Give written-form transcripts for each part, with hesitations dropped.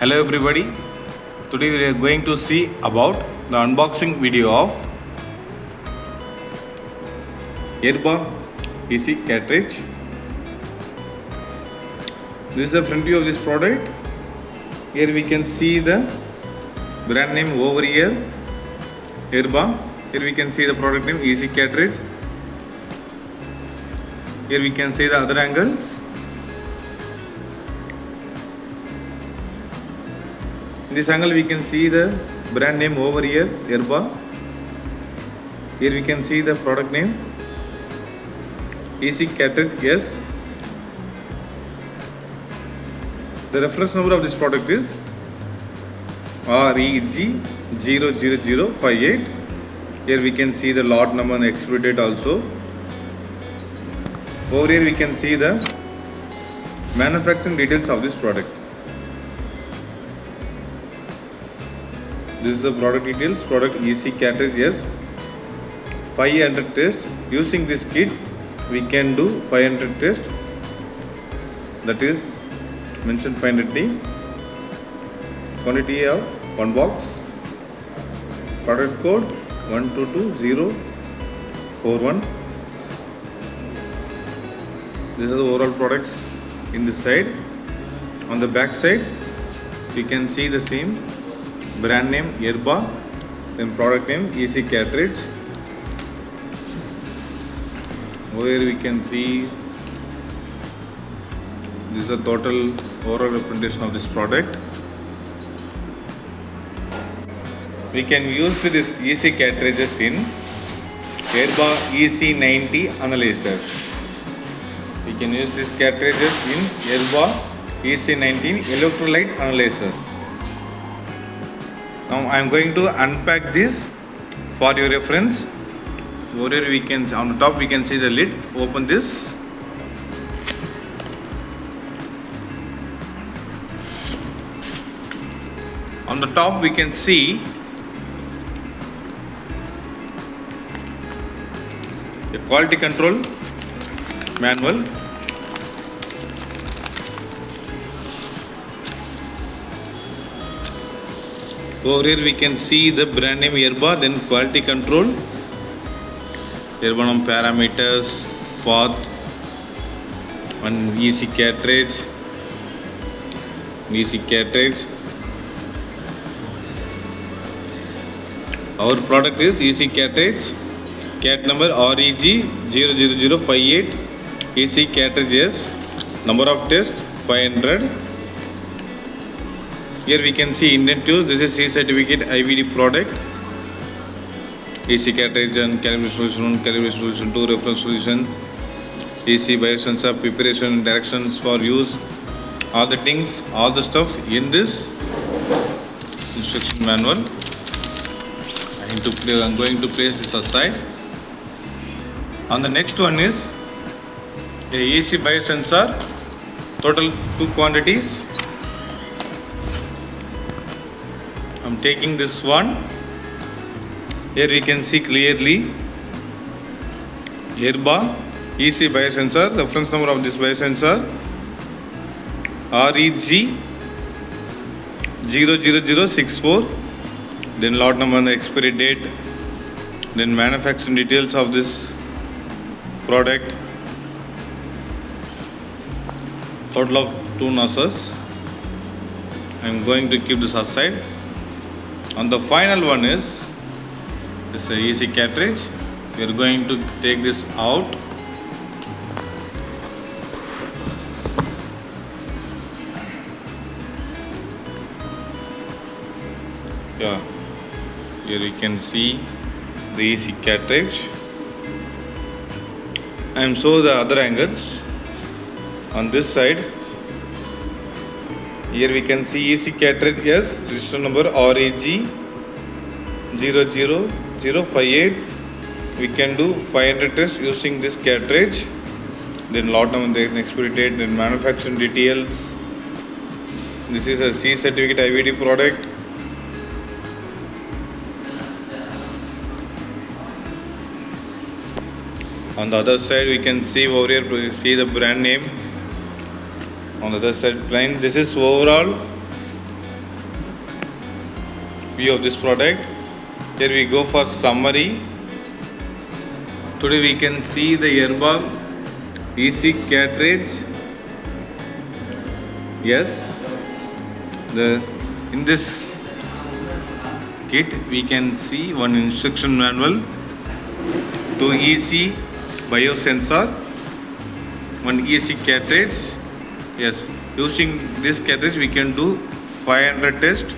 Hello everybody, today we are going to see about the unboxing video of Erba EC cartridge. This is the front view of this product. Here we can see the brand name over here, Erba. Here we can see the product name EC cartridge. Here we can see the other angles. In this angle we can see the brand name over here, Erba. Here we can see the product name, EC cartridge, yes. The reference number of this product is Reg00058. Here we can see the lot number and expiry date also. Over here we can see the manufacturing details of this product. This is the product details, product EC cartridge, yes. 500 tests. Using this kit, we can do 500 tests. That is mentioned 500D. Quantity of 1 box. Product code 1222041. These are the overall products in this side. On the back side, we can see the same. Brand name Erba, then product name EC cartridge. Over here we can see this is a total overall representation of this product. We can use this EC cartridges in Erba EC90 analyzer. We can use these cartridges in Erba EC19 electrolyte analyzers. Now I am going to unpack this for your reference. Over here we can, on the top we can see the lid. Open this. On the top we can see a quality control manual. Over here we can see the brand name Erba, then quality control, Erba parameters, path, one EC cartridge, Our product is EC cartridge, cat number Reg00058, EC cartridges, number of tests 500. Here we can see Indian tools. This is C certificate IVD product. EC cartridge and calibration solution 1, calibration solution 2, reference solution, EC biosensor preparation directions for use. All the things, all the stuff in this instruction manual. I'm going to place this aside. On the next one is a EC biosensor. Total 2 quantities. I'm taking this one. Here we can see clearly Erba EC biosensor. Reference number of this biosensor Reg00064. Then lot number and the expiry date. Then manufacturing details of this product. Total of 2 nozzles. I'm going to keep this aside. On the final one is this EC cartridge. We are going to take this out. Yeah, here you can see the EC cartridge. And show the other angles. On this side, here we can see EC cartridge, yes, register number Reg00058. We can do 500 tests using this cartridge. Then lot number, then expiry date, then manufacturing details. This is a C certificate IVD product. On the other side we can see over here, we see the brand name. On the other side line, this is overall view of this product. Here we go for summary. Today we can see the Erba EC cartridge. Yes, in this kit we can see one instruction manual, 2 EC biosensor, 1 EC cartridge. Yes, using this cartridge we can do 500 tests.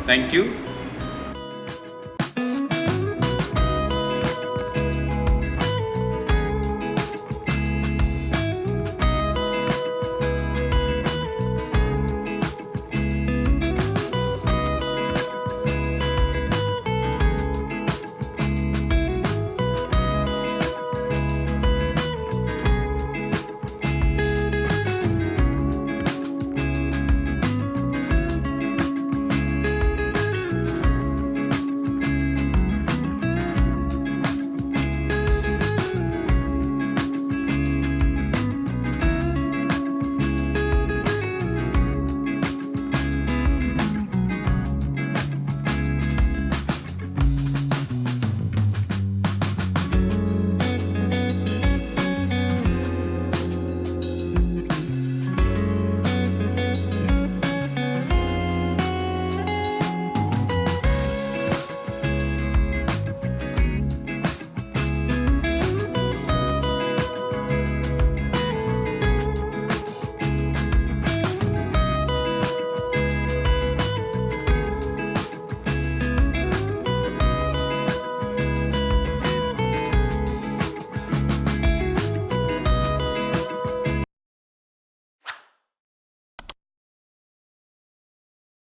Thank you.